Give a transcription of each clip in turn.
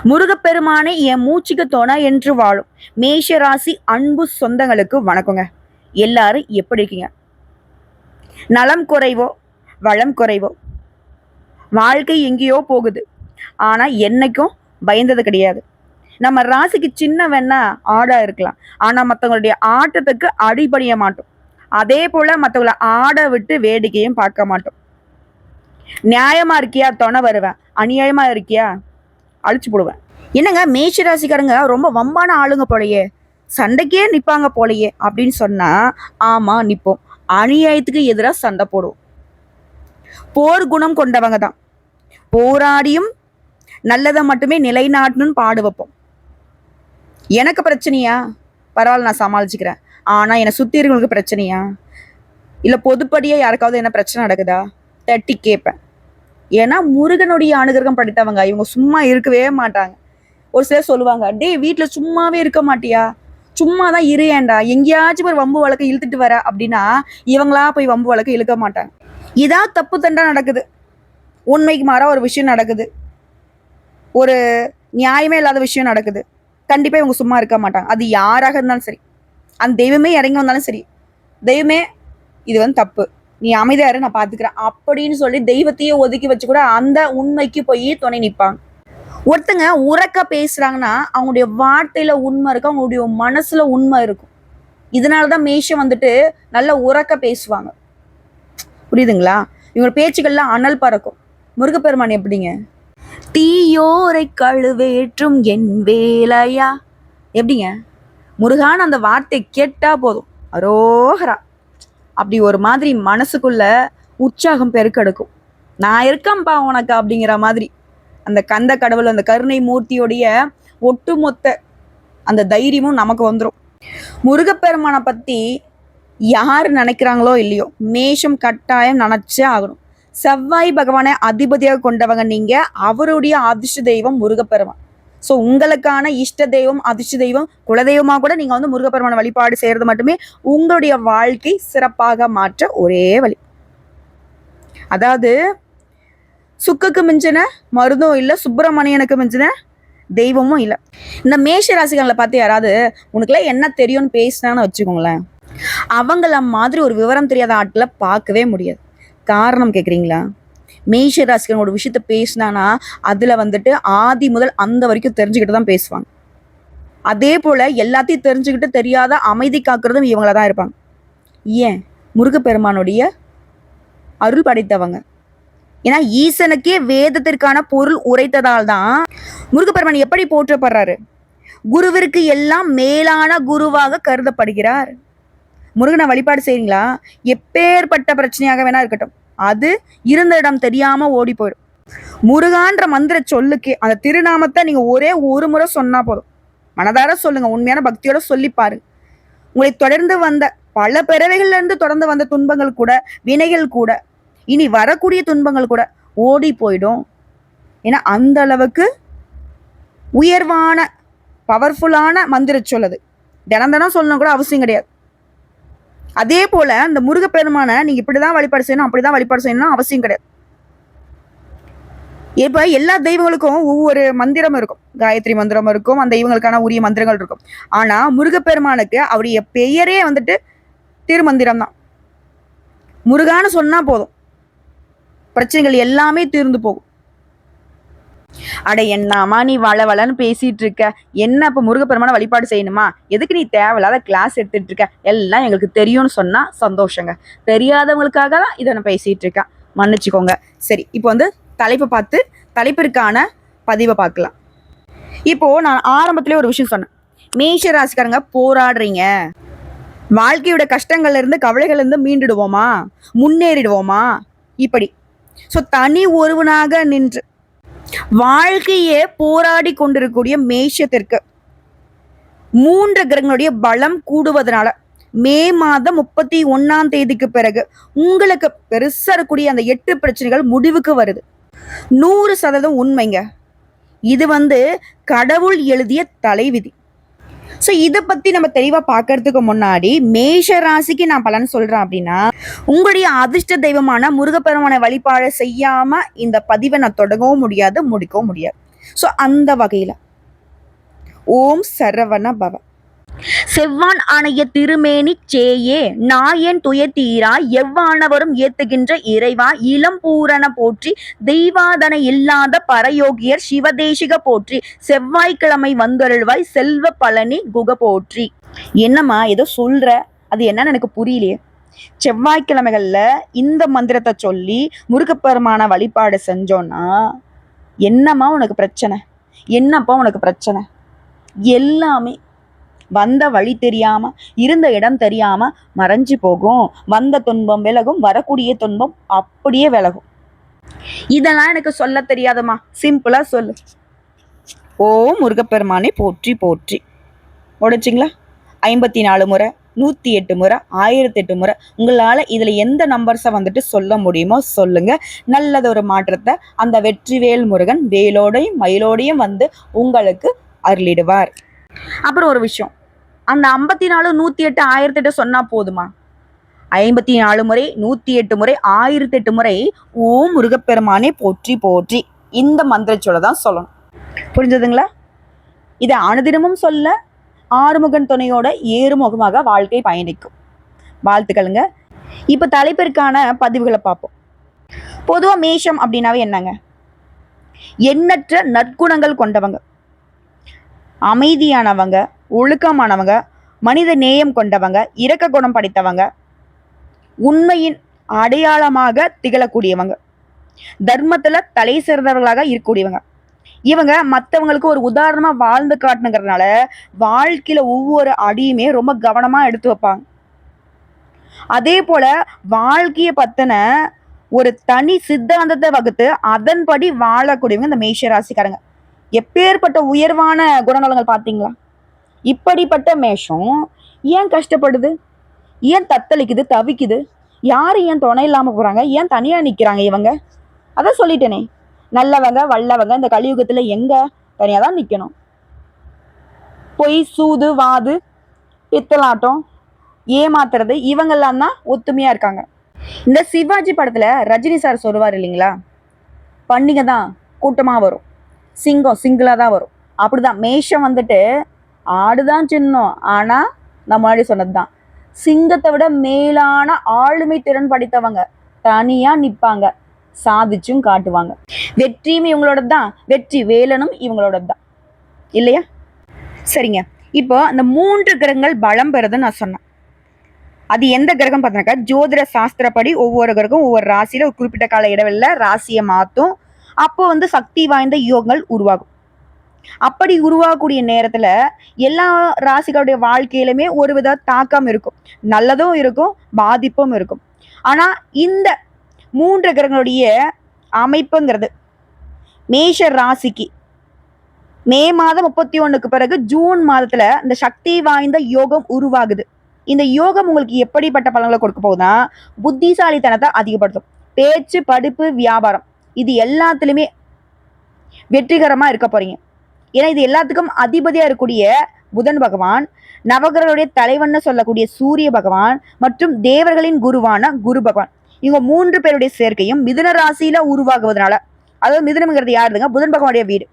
முருகப்பெருமானே என் மூச்சுக்கு துணை என்று வாழும் மேஷராசி அன்பு சொந்தங்களுக்கு வணக்கங்க. எல்லாரும் எப்படி இருக்கீங்க? நலம் குறைவோ வளம் குறைவோ வாழ்க்கை எங்கேயோ போகுது. ஆனா என்னைக்கும் பயந்தது கிடையாது. நம்ம ராசிக்கு சின்ன வேணா ஆடா இருக்கலாம், ஆனா மற்றவங்களுடைய ஆட்டத்துக்கு அடிபணிய மாட்டோம். அதே போல மற்றவங்களை ஆட விட்டு வேடிக்கையும் பார்க்க மாட்டோம். நியாயமா இருக்கியா துணை வருவேன், அநியாயமா இருக்கியா அழிச்சு போடுவேன். என்னங்க மேஷராசிக்காரங்க ரொம்ப வம்பான ஆளுங்க போலையே, சண்டைக்கே நிற்பாங்க போலையே அப்படின்னு சொன்னா ஆமா நிற்போம். அநியாயத்துக்கு எதிராக சண்டை போடுவோம். போர் குணம் கொண்டவங்க தான். போராடியும் நல்லதை மட்டுமே நிலைநாட்டணும்னு பாடு வைப்போம். எனக்கு பிரச்சனையா பரவாயில்ல, நான் சமாளிச்சுக்கிறேன். ஆனா என்னை சுத்தி இருக்கவங்களுக்கு பிரச்சனையா, இல்ல பொதுப்படியா யாருக்காவது என்ன பிரச்சனை நடக்குதா தட்டி கேட்பேன். ஏன்னா முருகனுடைய அனுகிரகம் படித்தவங்க இவங்க சும்மா இருக்கவே மாட்டாங்க. ஒரு சிலர் சொல்லுவாங்க, டே வீட்டுல சும்மாவே இருக்க மாட்டியா, சும்மாதான் ஏண்டா, எங்கேயாச்சும் ஒரு வம்பு வழக்கு இழுத்துட்டு வர அப்படின்னா இவங்களா போய் வம்பு வழக்கு இழுக்க மாட்டாங்க. இதா தப்பு தண்டா நடக்குது, உண்மைக்கு மாறா ஒரு விஷயம் நடக்குது, ஒரு நியாயமே இல்லாத விஷயம் நடக்குது, கண்டிப்பா இவங்க சும்மா இருக்க மாட்டாங்க. அது யாராக இருந்தாலும் சரி, அந்த தெய்வமே இறங்கி வந்தாலும் சரி, தெய்வமே இது வந்து தப்பு, நீ அமைதியாரு நான் பாத்துக்கிறேன் அப்படின்னு சொல்லி தெய்வத்தையே ஒதுக்கி வச்சு கூட அந்த உண்மைக்கு போய் துணை நிற்பாங்க. ஒருத்தங்க உறக்க பேசுறாங்கன்னா அவங்களுடைய வார்த்தையில உண்மை இருக்கும், அவங்களுடைய மனசுல உண்மை இருக்கும். இதனாலதான் மேஷம் வந்துட்டு நல்ல உறக்க பேசுவாங்க. புரியுதுங்களா? இவங்க பேச்சுக்கள்லாம் அனல் பறக்கும். முருகப்பெருமான் எப்படிங்க, தீயோரை கழுவேற்றும் என் வேலையா, எப்படிங்க முருகான் அந்த வார்த்தை கேட்டா போதும் அரோகரா அப்படி ஒரு மாதிரி மனசுக்குள்ள உற்சாகம் பெருக்கெடுக்கும். நான் இருக்கேன்பா உனக்கு அப்படிங்கிற மாதிரி அந்த கந்த கடவுள் அந்த கருணை மூர்த்தியோடைய ஒட்டுமொத்த அந்த தைரியமும் நமக்கு வந்துடும். முருகப்பெருமானை பத்தி யார் நினைக்கிறாங்களோ இல்லையோ, மேஷம் கட்டாயம் நினைச்சே ஆகணும். செவ்வாய் பகவானை அதிபதியாக கொண்டவங்க நீங்க. அவருடைய அதிர்ஷ்ட தெய்வம் முருகப்பெருமான். ஸோ உங்களுக்கான இஷ்ட தெய்வம் அதிர்ஷ்ட தெய்வம் குலதெய்வமாக கூட நீங்க வந்து முருகப்பெருமான வழிபாடு செய்யறது மட்டுமே உங்களுடைய வாழ்க்கை சிறப்பாக மாற்ற ஒரே வழி. அதாவது சுக்குக்கு மிஞ்சின மருந்தும் இல்லை, சுப்பிரமணியனுக்கு மிஞ்சின தெய்வமும் இல்லை. இந்த மேஷ ராசிகளை பார்த்து யாராவது உனக்குலாம் என்ன தெரியும்னு பேசினான்னு வச்சுக்கோங்களேன், அவங்கள மாதிரி ஒரு விவரம் தெரியாத ஆட்களை பார்க்கவே முடியாது. காரணம் கேட்குறீங்களா? மேஷ ராசிகளோட விஷயத்த பேசினானா அதுல வந்துட்டு ஆதி முதல் அந்த வரைக்கும் தெரிஞ்சுக்கிட்டு தான் பேசுவாங்க. அதே போல எல்லாத்தையும் தெரிஞ்சுக்கிட்டு தெரியாத அமைதி காக்குறதும் இவங்கள தான் இருப்பாங்க. ஏன்? முருகப்பெருமானுடைய அருள் படைத்தவங்க. ஏன்னா ஈசனுக்கே வேதத்திற்கான பொருள் உரைத்ததால் தான் முருகப்பெருமான் எப்படி போற்றப்படுறாரு, குருவிற்கு எல்லாம் மேலான குருவாக கருதப்படுகிறார். முருகனை வழிபாடு செய்றீங்களா, எப்பேற்பட்ட பிரச்சனையாக வேணா இருக்கட்டும், அது இருந்த இடம் தெரியாம ஓடி போயிடும். முருகான்ற மந்திர சொல்லுக்கு அந்த திருநாமத்தை நீங்க ஒரே ஒரு முறை சொன்னா போதும். மனதார சொல்லுங்க, உண்மையான பக்தியோட சொல்லி பாருங்க. உங்களை தொடர்ந்து வந்த பல பிறவைகள்ல இருந்து தொடர்ந்து வந்த துன்பங்கள் கூட, வினைகள் கூட, இனி வரக்கூடிய துன்பங்கள் கூட ஓடி போயிடும். ஏன்னா அந்த அளவுக்கு உயர்வான பவர்ஃபுல்லான மந்திர சொல்லது. தினம் தினம் சொல்லணும் கூட அவசியம் கிடையாது. அதே போல அந்த முருகப்பெருமான நீங்க இப்படிதான் வழிபாடு செய்யணும் அப்படிதான் வழிபாடு செய்யணும் அவசியம் கிடையாது. இப்ப எல்லா தெய்வங்களுக்கும் ஒவ்வொரு மந்திரம் இருக்கும், காயத்ரி மந்திரம் இருக்கும், அந்த தெய்வங்களுக்கான உரிய மந்திரங்கள் இருக்கும். ஆனா முருகப்பெருமானுக்கு அவருடைய பெயரே வந்துட்டு திருமந்திரம் தான். முருகான்னு சொன்னா போதும், பிரச்சனைகள் எல்லாமே தீர்ந்து போகும். அட என்னமா நீ வளன்னு பேசிட்டு இருக்க, என்ன இப்ப முருகப்பெருமான வழிபாடு செய்யணுமா, எதுக்கு நீ தேவையில்லாத கிளாஸ் எடுத்துட்டு இருக்க, எல்லாம் எங்களுக்கு தெரியும்னு சொன்னா சந்தோஷங்க. தெரியாதவங்களுக்காக தான் இதை நான் பேசிட்டு இருக்கேன், மன்னிச்சுக்கோங்க. சரி, இப்போ வந்து தலைப்பை பார்த்து தலைப்பிற்கான பதிவை பார்க்கலாம். இப்போ நான் ஆரம்பத்திலே ஒரு விஷயம் சொன்னேன், மேஷ ராசிக்காரங்க போராடுறீங்க, வாழ்க்கையோட கஷ்டங்கள்ல இருந்து கவலைகள்ல இருந்து மீண்டுடுவோமா, முன்னேறிடுவோமா, இப்படி. ஸோ தனி ஒருவனாக நின்று வாழ்க்கையே போராடி கொண்டிருக்கக்கூடிய மேஷத்திற்கு 3 கிரகங்களுடைய பலம் கூடுவதனால மே மாதம் 31 பிறகு உங்களுக்கு பெருசா இருக்கக்கூடிய அந்த 8 பிரச்சனைகள் முடிவுக்கு வருது. 100% உண்மைங்க. இது வந்து கடவுள் எழுதிய தலைவிதி. ஸோ இதை பத்தி நம்ம தெளிவா பார்க்கறதுக்கு முன்னாடி மேஷ ராசிக்கு நான் பலன் சொல்றேன் அப்படின்னா, உங்களுடைய அதிர்ஷ்ட தெய்வமான முருகப்பெருமானை வழிபாடு செய்யாம இந்த பதிவை நான் தொடங்கவும் முடியாது, முடிக்கவும் முடியாது. ஸோ அந்த வகையில் ஓம் சரவண பவ. செவ்வான் ஆணைய திருமேனி சேயே நாயன் துயத்தீரா எவ்வானவரும் ஏத்துகின்ற இறைவா இளம் பூரண போற்றி தெய்வாதன இல்லாத பரயோகியர் சிவதேசிக போற்றி செவ்வாய்க்கிழமை வந்தருள்வாய் செல்வ பழனி குக போற்றி. என்னம்மா ஏதோ சொல்ற, அது என்னன்னு எனக்கு புரியலையே. செவ்வாய்க்கிழமைகள்ல இந்த மந்திரத்தை சொல்லி முருகப்பெருமான வழிபாடு செஞ்சோன்னா என்னம்மா உனக்கு பிரச்சனை, என்னப்பா உனக்கு பிரச்சனை? எல்லாமே வந்த வழி தெரியாம இருந்த இடம் தெரியாம மறைஞ்சு போகும். வந்த துன்பம் விலகும், வரக்கூடிய துன்பம் அப்படியே விலகும். இதெல்லாம் எனக்கு சொல்ல தெரியாதம்மா, சிம்பிளா சொல்லு. ஓ முருகப்பெருமானை போற்றி போற்றி. உடைச்சிங்களா? 54 முறை, 108 முறை, 1008 முறை. உங்களால் இதில் எந்த நம்பர்ஸை வந்துட்டு சொல்ல முடியுமோ சொல்லுங்க. நல்லதொரு மாற்றத்தை அந்த வெற்றிவேல் முருகன் வேலோடையும் மயிலோடையும் வந்து உங்களுக்கு அருளிடுவார். அப்புறம் ஒரு விஷயம், அந்த 54, 108, 1008 சொன்னா போதுமா? 54 முறை, 108 முறை, 1008 முறை ஓம் முருகப்பெருமானே போற்றி போற்றி இந்த மந்திரச்சொல்ல தான் சொல்லணும். புரிஞ்சதுங்களா? இதை அனுதினமும் சொல்ல ஆறுமுகன் துணையோட ஏறுமுகமாக வாழ்க்கை பயணிக்கும். வாழ்த்துக்களுங்க. இப்போ தலைப்பிற்கான பதிவுகளை பார்ப்போம். பொதுவாக மேஷம் அப்படின்னாவே என்னங்க? எண்ணற்ற நற்குணங்கள் கொண்டவங்க, அமைதியானவங்க, ஒழுக்கமானவங்க, மனித நேயம் கொண்டவங்க, இரக்க குணம் படைத்தவங்க, உண்மையின் அடையாளமாக திகழக்கூடியவங்க, தர்மத்துல தலை சிறந்தவர்களாக இருக்கக்கூடியவங்க. இவங்க மற்றவங்களுக்கு ஒரு உதாரணமா வாழ்ந்து காட்டணுங்கிறதுனால வாழ்க்கையில ஒவ்வொரு அடியுமே ரொம்ப கவனமா எடுத்து வைப்பாங்க. அதே போல வாழ்க்கையை பத்தின ஒரு தனி சித்தாந்தத்தை வகுத்து அதன்படி வாழக்கூடியவங்க இந்த மேஷ ராசிக்காரங்க. எப்பேற்பட்ட உயர்வான குணநலங்கள் பார்த்தீங்களா? இப்படிப்பட்ட மேஷம் ஏன் கஷ்டப்படுது, ஏன் தத்தளிக்குது, தவிக்குது? யாரு ஏன் துணை இல்லாம போறாங்க, ஏன் தனியா நிக்கிறாங்க இவங்க? அதான் சொல்லிட்டேனே, நல்லவங்க வல்லவங்க இந்த கலியுகத்துல எங்க தனியா தான் நிக்கணும். பொய், சூது, வாது, பித்தலாட்டம், ஏமாத்துறது, இவங்கெல்லாம் தான் ஒத்துமையா இருக்காங்க. இந்த சிவாஜி படத்துல ரஜினி சார் சொல்லுவார் இல்லைங்களா, பண்டிகை தான் கூட்டமா வரும், சிங்கம் சிங்கிளா தான் வரும். அப்படிதான் மேஷம் வந்துட்டு ஆடுதான் சின்னம், ஆனா நான் முன்னாடி சொன்னதுதான், சிங்கத்தை விட மேலான ஆளுமை திறன் படித்தவங்க தனியா நிப்பாங்க, சாதிச்சும் காட்டுவாங்க. வெற்றியும் இவங்களோட தான், வெற்றி வேலனும் இவங்களோட தான் இல்லையா? சரிங்க, இப்போ அந்த 3 கிரகங்கள் பலம் பெறுதுன்னு நான் சொன்னேன். அது எந்த கிரகம் பார்த்தீங்கன்னாக்கா, ஜோதிட சாஸ்திரப்படி ஒவ்வொரு கிரகம் ஒவ்வொரு ராசியில ஒரு குறிப்பிட்ட கால இடைவெளியில ராசியை மாற்றும். அப்போ சக்தி வாய்ந்த யோகங்கள் உருவாகும். அப்படி உருவாகக்கூடிய நேரத்துல எல்லா ராசிகளுடைய வாழ்க்கையிலுமே ஒரு வித தாக்கம் இருக்கும், நல்லதும் இருக்கும், பாதிப்பும் இருக்கும். ஆனா இந்த 3 கிரகங்களுடைய அமைப்புங்கிறது மேஷ ராசிக்கு மே மாதம் 31க்கு பிறகு ஜூன் மாதத்துல இந்த சக்தி வாய்ந்த யோகம் உருவாகுது. இந்த யோகம் உங்களுக்கு எப்படிப்பட்ட பலன்களை கொடுக்க போகுதுன்னா, புத்திசாலித்தனத்தை அதிகப்படுத்தும். பேச்சு, படிப்பு, வியாபாரம் இது எல்லாத்துலயுமே வெற்றிகரமா இருக்க போறீங்க. ஏன்னா இது எல்லாத்துக்கும் அதிபதியா இருக்கக்கூடிய புதன் பகவான், நவகிரகங்களுடைய தலைவன்னு சொல்லக்கூடிய சூரிய பகவான் மற்றும் தேவர்களின் குருவான குரு பகவான், இவங்க 3 பேருடைய சேர்க்கையும் மிதுன ராசியில உருவாகுவதனால, அதாவது மிதுனம்ங்கிறது யாருங்க? புதன் பகவானுடைய வீடு.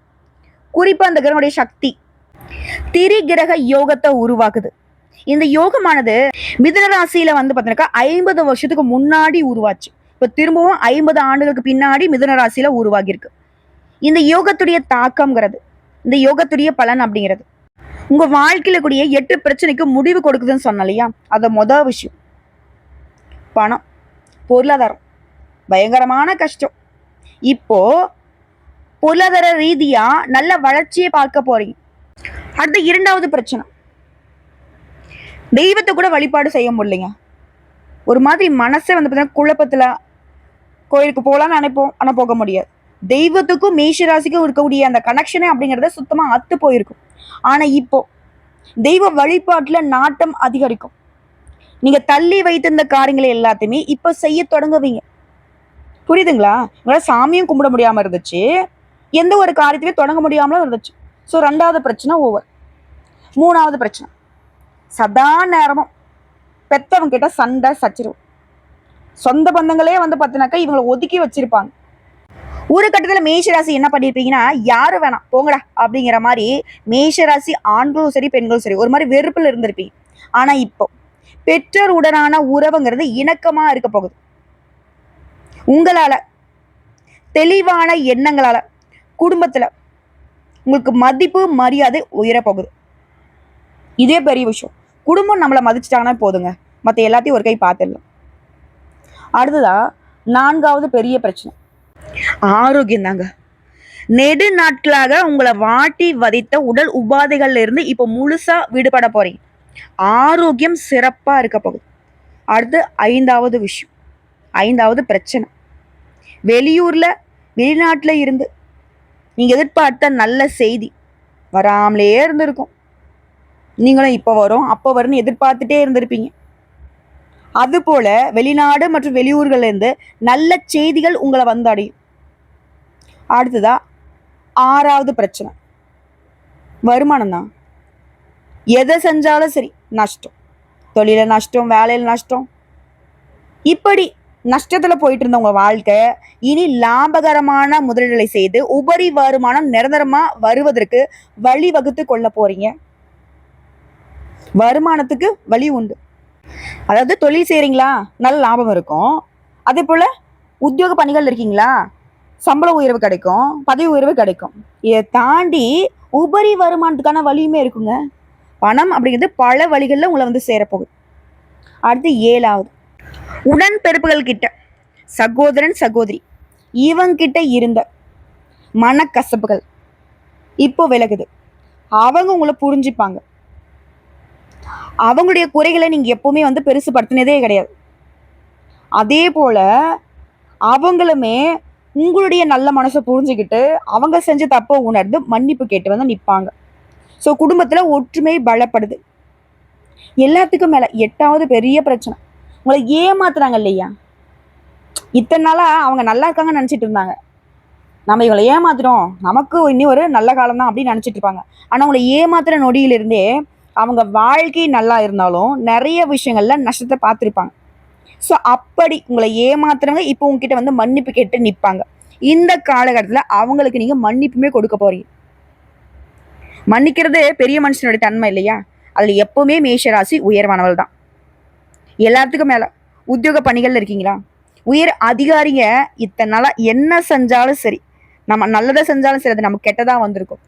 குறிப்பா அந்த கிரகனுடைய சக்தி திரிகிரக யோகத்தை உருவாக்குது. இந்த யோகமானது மிதுன ராசியில பார்த்தீங்கன்னாக்கா 50 வருஷத்துக்கு முன்னாடி உருவாச்சு. இப்ப திரும்பவும் 50 ஆண்டுகளுக்கு பின்னாடி மிதுன ராசியில உருவாகி இருக்கு. இந்த யோகத்துடைய தாக்கம்ங்கிறது, இந்த யோகத்துடைய பலன் அப்படிங்கிறது உங்க வாழ்க்கையில கூடிய 8 பிரச்சனைக்கு முடிவு கொடுக்குதுன்னு சொன்ன இல்லையா? அத மொதல் விஷயம் பணம், பொருளாதாரம், பயங்கரமான கஷ்டம். இப்போ பொருளாதார ரீதியா நல்ல வளர்ச்சியை பார்க்க போறீங்க. அடுத்த 2வது பிரச்சனை, தெய்வத்தை கூட வழிபாடு செய்ய முடியலைங்க. ஒரு மாதிரி மனசே பார்த்தீங்கன்னா குழப்பத்துல, கோயிலுக்கு போகலான்னு நினைப்போம், ஆனா போக முடியாது. தெய்வத்துக்கும் மேஷராசிக்கும் இருக்கக்கூடிய அந்த கனெக்ஷனே அப்படிங்கிறத சுத்தமா அத்து போயிருக்கும். ஆனா இப்போ தெய்வ வழிபாட்டுல நாட்டம் அதிகரிக்கும். நீங்க தள்ளி வைத்திருந்த காரியங்களை எல்லாத்தையுமே இப்ப செய்ய தொடங்குவீங்க. புரியுதுங்களா? உங்களால சாமியும் கும்பிட முடியாம இருந்துச்சு, எந்த ஒரு காரியத்தையுமே தொடங்க முடியாமலும் இருந்துச்சு. ஸோ 2வது பிரச்சனை ஓவர். 3வது பிரச்சனை, சதா நேரமும் பெத்தவங்க கிட்ட சண்டை சச்சரவு. சொந்த பந்தங்களே பார்த்தீங்கன்னாக்கா இவங்களை ஒதுக்கி வச்சிருப்பாங்க. ஒரு கட்டத்துல மேஷராசி என்ன பண்ணிருப்பீங்கன்னா, யாரும் வேணாம் போங்கடா அப்படிங்கிற மாதிரி மேஷராசி ஆண்களும் சரி பெண்களும் சரி ஒரு மாதிரி வெறுப்புல இருந்திருப்பீங்க. ஆனா இப்போ பெற்றோர் உடனான உறவுங்கிறது இணக்கமா இருக்க போகுது. உங்களால தெளிவான எண்ணங்களால குடும்பத்துல உங்களுக்கு மதிப்பு மரியாதை உயர போகுது. இதே பெரிய விஷயம். குடும்பம் நம்மளை மதிச்சிட்டாங்கன்னா போதுங்க, மற்ற எல்லாத்தையும் ஒரு கை பார்த்துடலாம். அடுத்ததா 4வது பெரிய பிரச்சனை ஆரோக்கியம் தாங்க. நெடு நாட்களாக உங்களை வாட்டி வதைத்த உடல் உபாதைகள்ல இருந்து இப்போ முழுசா விடுபட போறீங்க. ஆரோக்கியம் சிறப்பா இருக்க போகுது. அடுத்து 5வது விஷயம், 5வது பிரச்சனை, வெளியூர்ல வெளிநாட்டுல இருந்து நீங்க எதிர்பார்த்த நல்ல செய்தி வராமலே இருந்திருக்கும். நீங்களும் இப்போ வரும் அப்போ வரும்னு எதிர்பார்த்துட்டே இருந்திருப்பீங்க. அது போல வெளிநாடு மற்றும் வெளியூர்கள்ல இருந்து நல்ல செய்திகள் உங்களை வந்து அடையும். அடுத்ததா 6வது பிரச்சனை வருமானம் தான். எதை செஞ்சாலும் சரி நஷ்டம். தொழில நஷ்டம், வேலையில் நஷ்டம், இப்படி நஷ்டத்துல போயிட்டு இருந்த உங்க வாழ்க்கை இனி லாபகரமான முதலீடுகளை செய்து உபரி வருமானம் நிரந்தரமா வருவதற்கு வழி வகுத்து கொள்ள போறீங்க. வருமானத்துக்கு வழி உண்டு. அதாவது தொழில் செய்றீங்களா, நல்ல லாபம் இருக்கும். அதே போல உத்தியோக பணிகள் இருக்கீங்களா, சம்பள உயர்வு கிடைக்கும், பதவி உயர்வு கிடைக்கும். இதை தாண்டி உபரி வருமானத்துக்கான வழியுமே இருக்குங்க. பணம் அப்படிங்கிறது பல வழிகளில் உங்களை வந்து சேரப்போகுது. அடுத்து 7வது, உடன்பிறப்புகள் கிட்ட, சகோதரன் சகோதரி இவங்கிட்ட இருந்த மனக்கசப்புகள் இப்போ விலகுது. அவங்க உங்களை புரிஞ்சுப்பாங்க. அவங்களுடைய குறைகளை நீங்க எப்பவுமே வந்து பெருசுபடுத்தினதே கிடையாது. அதே போல அவங்களுமே உங்களுடைய நல்ல மனசை புரிஞ்சுக்கிட்டு அவங்க செஞ்ச தப்பை உணர்ந்து மன்னிப்பு கேட்டு வந்து நிற்பாங்க. ஸோ குடும்பத்துல ஒற்றுமை பலப்படுது. எல்லாத்துக்கும் மேல 8வது பெரிய பிரச்சனை, உங்களை ஏமாத்துறாங்க இல்லையா. இத்தனை நாளா அவங்க நல்லா இருக்காங்கன்னு நினைச்சிட்டு இருந்தாங்க. நம்ம இவங்களை ஏமாத்துறோம், நமக்கு இனி ஒரு நல்ல காலம் தான் அப்படின்னு நினைச்சிட்டு இருப்பாங்க. ஆனா உங்களை ஏமாத்துற நொடியிலிருந்தே அவங்க வாழ்க்கை நல்லா இருந்தாலும் நிறைய விஷயங்கள்ல நஷ்டத்தை பார்த்துருப்பாங்க. ஸோ அப்படி உங்களை ஏமாத்துறவங்க இப்போ உங்ககிட்ட வந்து மன்னிப்பு கேட்டு நிற்பாங்க. இந்த காலகட்டத்தில் அவங்களுக்கு நீங்க மன்னிப்புமே கொடுக்க போறீங்க. மன்னிக்கிறது பெரிய மனுஷனுடைய தன்மை இல்லையா. அதுல எப்பவுமே மேஷராசி உயர்வானவள் தான். எல்லாத்துக்கும் மேல உத்தியோக பணிகள் இருக்கீங்களா, உயர் அதிகாரிங்க இத்தனை நாளா என்ன செஞ்சாலும் சரி, நம்ம நல்லதை செஞ்சாலும் சரி அது நமக்கு கெட்டதா வந்திருக்கும்.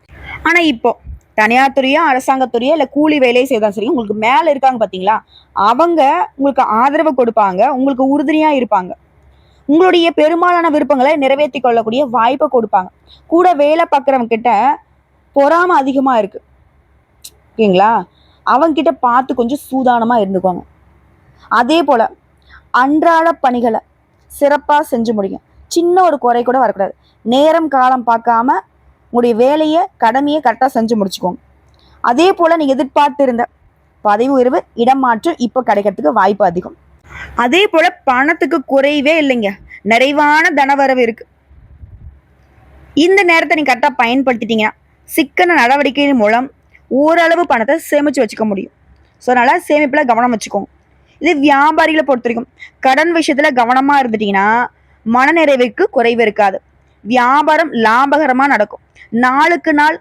ஆனா இப்போ தனியார் துறையோ அரசாங்கத்துறையோ இல்லை கூலி வேலையை செய்தாலும் சரி, உங்களுக்கு மேல இருக்காங்க பாத்தீங்களா, அவங்க உங்களுக்கு ஆதரவு கொடுப்பாங்க, உங்களுக்கு உறுதுணையா இருப்பாங்க. உங்களுடைய பெரும்பாலான விருப்பங்களை நிறைவேற்றி கொள்ளக்கூடிய வாய்ப்பை கொடுப்பாங்க. கூட வேலை பார்க்குறவங்க கிட்ட பொறாம அதிகமா இருக்கு ஓகேங்களா, அவங்க கிட்ட பார்த்து கொஞ்சம் சூதானமா இருந்துக்குவாங்க. அதே போல அன்றாட பணிகளை சிறப்பா செஞ்சு முடியும். சின்ன ஒரு குறை கூட வரக்கூடாது. நேரம் காலம் பார்க்காம உங்களுடைய வேலையை கடமையை கரெக்டாக செஞ்சு முடிச்சுக்கோங்க. அதே போல நீங்க எதிர்பார்த்து இருந்த பதவி உயர்வு இடமாற்றம் இப்போ கிடைக்கிறதுக்கு வாய்ப்பு அதிகம். அதே போல பணத்துக்கு குறைவே இல்லைங்க, நிறைவான தனவரவு இருக்கு. இந்த நேரத்தை நீங்க கரெக்டாக பயன்படுத்திட்டீங்கன்னா சிக்கன நடவடிக்கையின் மூலம் ஓரளவு பணத்தை சேமிச்சு வச்சுக்க முடியும். ஸோ அதனால சேமிப்புல கவனம் வச்சுக்கோங்க. இது வியாபாரிகளை பொறுத்த வரைக்கும் கடன் விஷயத்துல கவனமா இருந்துட்டீங்கன்னா மனநிறைவுக்கு குறைவு இருக்காது. வியாபாரம் லாபகரமா நடக்கும். நாளுக்கு நாள்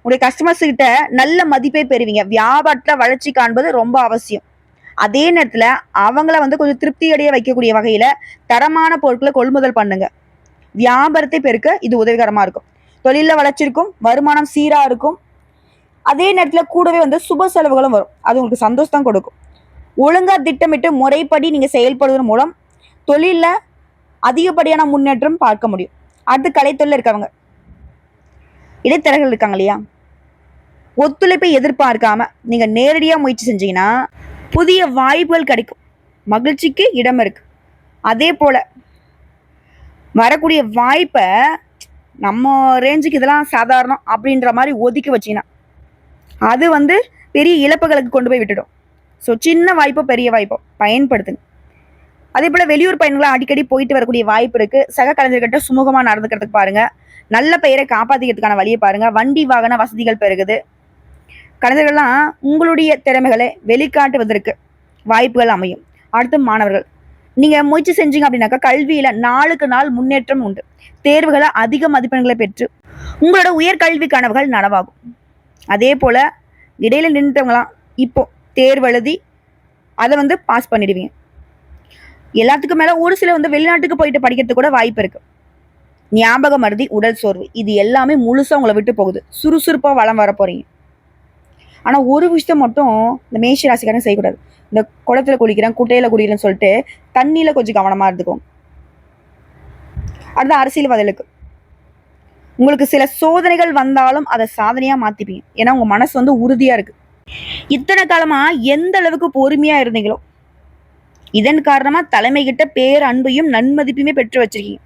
உங்களுடைய கஸ்டமர்ஸ் கிட்ட நல்ல மதிப்பை பெறுவீங்க. வியாபாரத்துல வளர்ச்சி காண்பது ரொம்ப அவசியம். அதே நேரத்துல அவங்கள வந்து கொஞ்சம் திருப்தி அடைய வைக்கக்கூடிய வகையில தரமான பொருட்களை கொள்முதல் பண்ணுங்க. வியாபாரத்தை பெருக்க இது உதவிகரமா இருக்கும். தொழில வளர்ச்சி இருக்கும், வருமானம் சீரா இருக்கும். அதே நேரத்துல கூடவே வந்து சுப செலவுகளும் வரும். அது உங்களுக்கு சந்தோஷம் கொடுக்கும். ஒழுங்கா திட்டமிட்டு முறைப்படி நீங்க செயல்படுவதன் மூலம் தொழில அதிகப்படியான முன்னேற்றம் பார்க்க முடியும். அடுத்து கலைத்தொழில் இருக்கவங்க, இடைத்தரகர்கள் இருக்காங்க இல்லையா, ஒத்துழைப்பை எதிர்பார்க்காம நீங்க நேரடியா முயற்சி செஞ்சீங்கன்னா புதிய வாய்ப்புகள் கிடைக்கும். மகிழ்ச்சிக்கு இடம் இருக்கு. அதே போல வரக்கூடிய வாய்ப்பை நம்ம ரேஞ்சுக்கு இதெல்லாம் சாதாரணம் அப்படின்ற மாதிரி ஒதுக்கி வச்சீங்கன்னா அது வந்து பெரிய இழப்புகளுக்கு கொண்டு போய் விட்டுடும். ஸோ சின்ன வாய்ப்போ பெரிய வாய்ப்போ பயன்படுத்துங்க. அதே போல வெளியூர் பயணங்களை அடிக்கடி போயிட்டு வரக்கூடிய வாய்ப்பு இருக்கு. சக கலைஞர்கிட்ட சுமூகமா நடந்துக்கிறதுக்கு பாருங்க. நல்ல பெயரை காப்பாற்றிக்கிறதுக்கான வழியை பாருங்க. வண்டி வாகன வசதிகள் பெருகுது. கலைஞர்கள்லாம் உங்களுடைய திறமைகளை வெளிக்காட்டுவதற்கு வாய்ப்புகள் அமையும். அடுத்து மாணவர்கள், நீங்கள் முயற்சி செஞ்சீங்க அப்படின்னாக்கா கல்வியில் நாளுக்கு நாள் முன்னேற்றம் உண்டு. தேர்வுகளை அதிக மதிப்பெண்களை பெற்று உங்களோட உயர்கல்வி கனவுகள் நனவாகும். அதே போல் இடையில நின்றுட்டவங்களாம் இப்போ தேர்வு எழுதி அதை பாஸ் பண்ணிடுவீங்க. எல்லாத்துக்கும் மேலே ஒரு சில வெளிநாட்டுக்கு போயிட்டு படிக்கிறதுக்கு கூட வாய்ப்பு இருக்குது. ஞாபக மருதி, உடல் சோர்வு, இது எல்லாமே முழுசாக உங்களை விட்டு போகுது. சுறுசுறுப்பாக வளம் வர போகிறீங்க. ஆனால் ஒரு விஷயம் மட்டும் இந்த மேஷ ராசிக்காரன் செய்யக்கூடாது. இந்த குளத்துல குளிக்கிறேன், குட்டையில் குடிக்கிறேன்னு சொல்லிட்டு தண்ணியில் கொஞ்சம் கவனமாக இருந்துக்கோங்க. அடுத்த அரசியல்வாதிகளுக்கு உங்களுக்கு சில சோதனைகள் வந்தாலும் அதை சாதனையாக மாற்றிப்பீங்க. ஏன்னா உங்கள் மனசு உறுதியாக இருக்குது. இத்தனை காலமாக எந்த அளவுக்கு பொறுமையாக இருந்தீங்களோ இதன் காரணமாக தலைமை கிட்ட பேர் அன்பையும் நன்மதிப்பையுமே பெற்று வச்சிருக்கீங்க.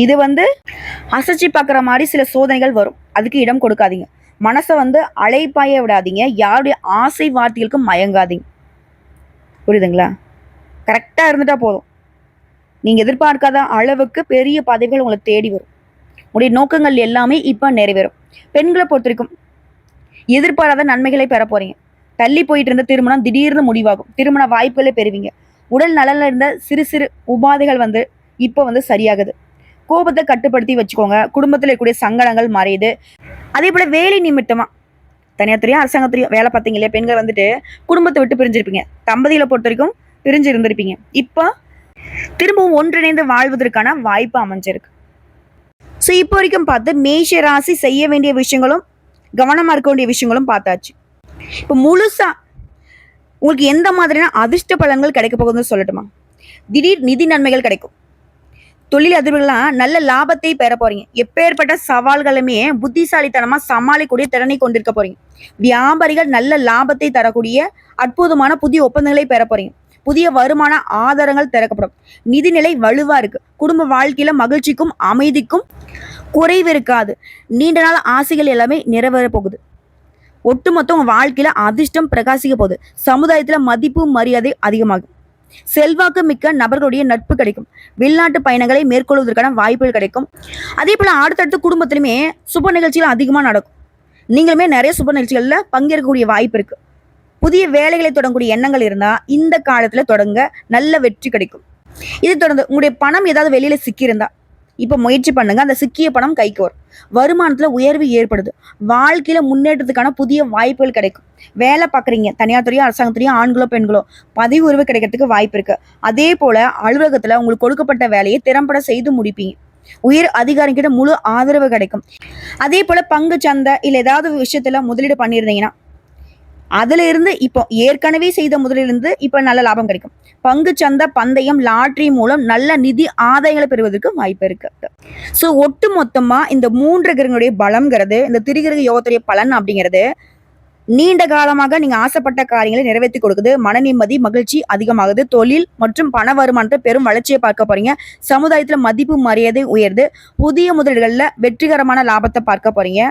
இது அசைச்சி பார்க்குற மாதிரி சில சோதனைகள் வரும். அதுக்கு இடம் கொடுக்காதீங்க. மனசை அலைப்பாய விடாதீங்க. யாருடைய ஆசை வார்த்தைகளுக்கும் மயங்காதீங்க. புரியுதுங்களா? கரெக்டாக இருந்துட்டா போதும். நீங்கள் எதிர்பார்க்காத அளவுக்கு பெரிய பதவிகள் உங்களை தேடி வரும். உடைய நோக்கங்கள் எல்லாமே இப்போ நிறைவேறும். பெண்களை பொறுத்த வரைக்கும் எதிர்பாராத நன்மைகளை பெற போறீங்க. தள்ளி போயிட்டு இருந்த திருமணம் திடீர்னு முடிவாகும். திருமண வாய்ப்புகளை பெறுவீங்க. உடல் நலனில் இருந்த சிறு சிறு உபாதைகள் இப்போ சரியாகுது. கோபத்தை கட்டுப்படுத்தி வச்சுக்கோங்க. குடும்பத்தில் இருக்கக்கூடிய சங்கடங்கள் மறையுது. அதே போல் வேலை நிமித்தமாக தனியார் துறையும் அரசாங்கத்துறையும் வேலை பார்த்தீங்க இல்லையா, பெண்கள் குடும்பத்தை விட்டு பிரிஞ்சிருப்பீங்க. தம்பதிகளை பொறுத்த வரைக்கும் பிரிஞ்சு இருந்திருப்பீங்க. இப்போ திரும்பவும் ஒன்றிணைந்து வாழ்வதற்கான வாய்ப்பு அமைஞ்சிருக்கு. ஸோ இப்போ வரைக்கும் பார்த்து மேஷ ராசி செய்ய வேண்டிய விஷயங்களும் கவனமாக இருக்க வேண்டிய விஷயங்களும் பார்த்தாச்சு. இப்போ முழுசா உங்களுக்கு எந்த மாதிரியான அதிர்ஷ்ட பலன்கள் கிடைக்க போகுதுன்னு சொல்லட்டுமா? திடீர் நிதி நன்மைகள் கிடைக்கும். தொழில் அதிபர்கள்லாம் நல்ல லாபத்தை பெற போறீங்க. எப்பேற்பட்ட சவால்களுமே புத்திசாலித்தனமா சமாளிக்கக்கூடிய திறனை கொண்டிருக்க போறீங்க. வியாபாரிகள் நல்ல லாபத்தை தரக்கூடிய அற்புதமான புதிய ஒப்பந்தங்களை பெற போறீங்க. புதிய வருமான ஆதாரங்கள் திறக்கப்படும். நிதிநிலை வலுவா இருக்கு. குடும்ப வாழ்க்கையில மகிழ்ச்சிக்கும் அமைதிக்கும் குறைவு இருக்காது. நீண்ட நாள் ஆசைகள் எல்லாமே நிறைவேற போகுது. ஒட்டுமொத்த உங்க வாழ்க்கையில அதிர்ஷ்டம் பிரகாசிக்க போகுது. சமுதாயத்துல மதிப்பு மரியாதை அதிகமாகும். செல்வாக்கு மிக்க நபர்களுடைய நட்பு கிடைக்கும். வெளிநாட்டு பயணங்களை மேற்கொள்வதற்கான வாய்ப்புகள் கிடைக்கும். அதே போல அடுத்தடுத்து குடும்பத்திலுமே சுப நிகழ்ச்சிகள் அதிகமாக நடக்கும். நீங்களுமே நிறைய சுப நிகழ்ச்சிகள்ல பங்கேற்கக்கூடிய வாய்ப்பு இருக்கு. புதிய வேலைகளை தொடங்கக்கூடிய எண்ணங்கள் இருந்தா இந்த காலத்துல தொடங்க நல்ல வெற்றி கிடைக்கும். இது தொடர்ந்து உங்களுடைய பணம் ஏதாவது வெளியில சிக்கியிருந்தா இப்போ முயற்சி பண்ணுங்க. அந்த சிக்கிய பணம் கைக்கு வரும். வருமானத்துல உயர்வு ஏற்படுது. வாழ்க்கையில முன்னேற்றத்துக்கான புதிய வாய்ப்புகள் கிடைக்கும். வேலை பார்க்குறீங்க, தனியார் துறையோ அரசாங்கத்துறையோ, ஆண்களோ பெண்களோ, பதவி உயர்வு கிடைக்கிறதுக்கு வாய்ப்பு இருக்கு. அதே போல அலுவலகத்துல உங்களுக்கு கொடுக்கப்பட்ட வேலையை திறம்பட செய்து முடிப்பீங்க. உயர் அதிகாரிகிட்ட முழு ஆதரவு கிடைக்கும். அதே போல பங்கு சந்தை இல்லை ஏதாவது விஷயத்துல முதலீடு பண்ணியிருந்தீங்கன்னா அதுல இருந்து இப்போ ஏற்கனவே செய்த முதலிலிருந்து இப்போ நல்ல லாபம் கிடைக்கும். பங்கு சந்தை, பந்தயம், லாட்ரி மூலம் நல்ல நிதி ஆதாயங்களை பெறுவதற்கு வாய்ப்பு இருக்கு. ஸோ ஒட்டு மொத்தமா இந்த 3 கிரகங்களுடைய பலம்ங்கிறது, இந்த திரிகிரக யோகத்துடைய பலன் அப்படிங்கிறது நீண்ட காலமாக நீங்க ஆசைப்பட்ட காரியங்களை நிறைவேற்றி கொடுக்குது. மன நிம்மதி, மகிழ்ச்சி அதிகமாகுது. தொழில் மற்றும் பண வருமானத்தை பெரும் வளர்ச்சியை பார்க்க போறீங்க. சமுதாயத்துல மதிப்பு மரியாதை உயர்ந்து புதிய முதலீடுகள்ல வெற்றிகரமான லாபத்தை பார்க்க போறீங்க.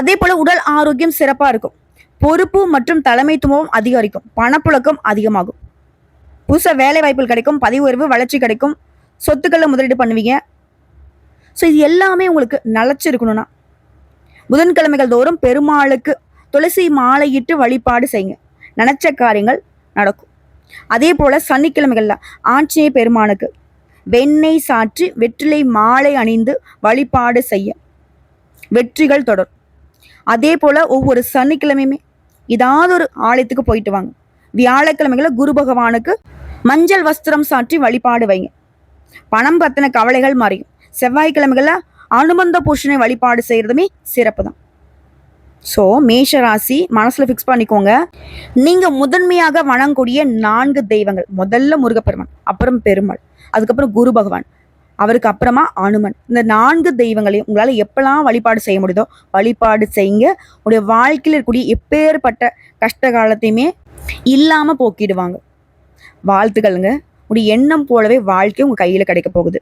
அதே போல உடல் ஆரோக்கியம் சிறப்பா இருக்கும். பொறுப்பு மற்றும் தலைமைத்துவம் அதிகரிக்கும். பணப்புழக்கம் அதிகமாகும். புதுசாக வேலை வாய்ப்புகள் கிடைக்கும். பதவி உயர்வு, வளர்ச்சி கிடைக்கும். சொத்துக்களில் முதலீடு பண்ணுவீங்க. ஸோ இது எல்லாமே உங்களுக்கு நிலச்சிருக்கணும்னா புதன்கிழமைகள் தோறும் பெருமாளுக்கு துளசி மாலையிட்டு வழிபாடு செய்யுங்க. நினைச்ச காரியங்கள் நடக்கும். அதே போல சனிக்கிழமைகள்ல ஆஞ்சநேய பெருமானுக்கு வெண்ணெய் சாற்றி வெற்றிலை மாலை அணிந்து வழிபாடு செய்ய வெற்றிகள் தொடரும். அதே போல ஒவ்வொரு சனிக்கிழமையுமே ஏதாவது ஒரு ஆலயத்துக்கு போயிட்டு வாங்க. வியாழக்கிழமைகளை குரு பகவானுக்கு மஞ்சள் வஸ்திரம் சாற்றி வழிபாடு வைங்க. பணம் பத்தின கவலைகள் மாறியும். செவ்வாய்க்கிழமைகள்ல அனுமந்த பூஷணை வழிபாடு செய்யறதுமே சிறப்பு தான். ஸோ மேஷ ராசி மனசுல ஃபிக்ஸ் பண்ணிக்கோங்க. நீங்க முதன்மையாக வணங்கக்கூடிய 4 தெய்வங்கள், முதல்ல முருகப்பெருமான், அப்புறம் பெருமாள், அதுக்கப்புறம் குரு பகவான், அவருக்கு அப்புறமா அனுமன். இந்த 4 தெய்வங்களையும் உங்களால் எப்பெல்லாம் வழிபாடு செய்ய முடியுதோ வழிபாடு செய்யுங்க. உங்களுடைய வாழ்க்கையில் இருக்கக்கூடிய எப்பேற்பட்ட கஷ்ட காலத்தையுமே இல்லாமல் போக்கிடுவாங்க. வாழ்த்துக்கள்ங்க. உங்களுடைய எண்ணம் போலவே வாழ்க்கை உங்கள் கையில் கிடைக்க போகுது.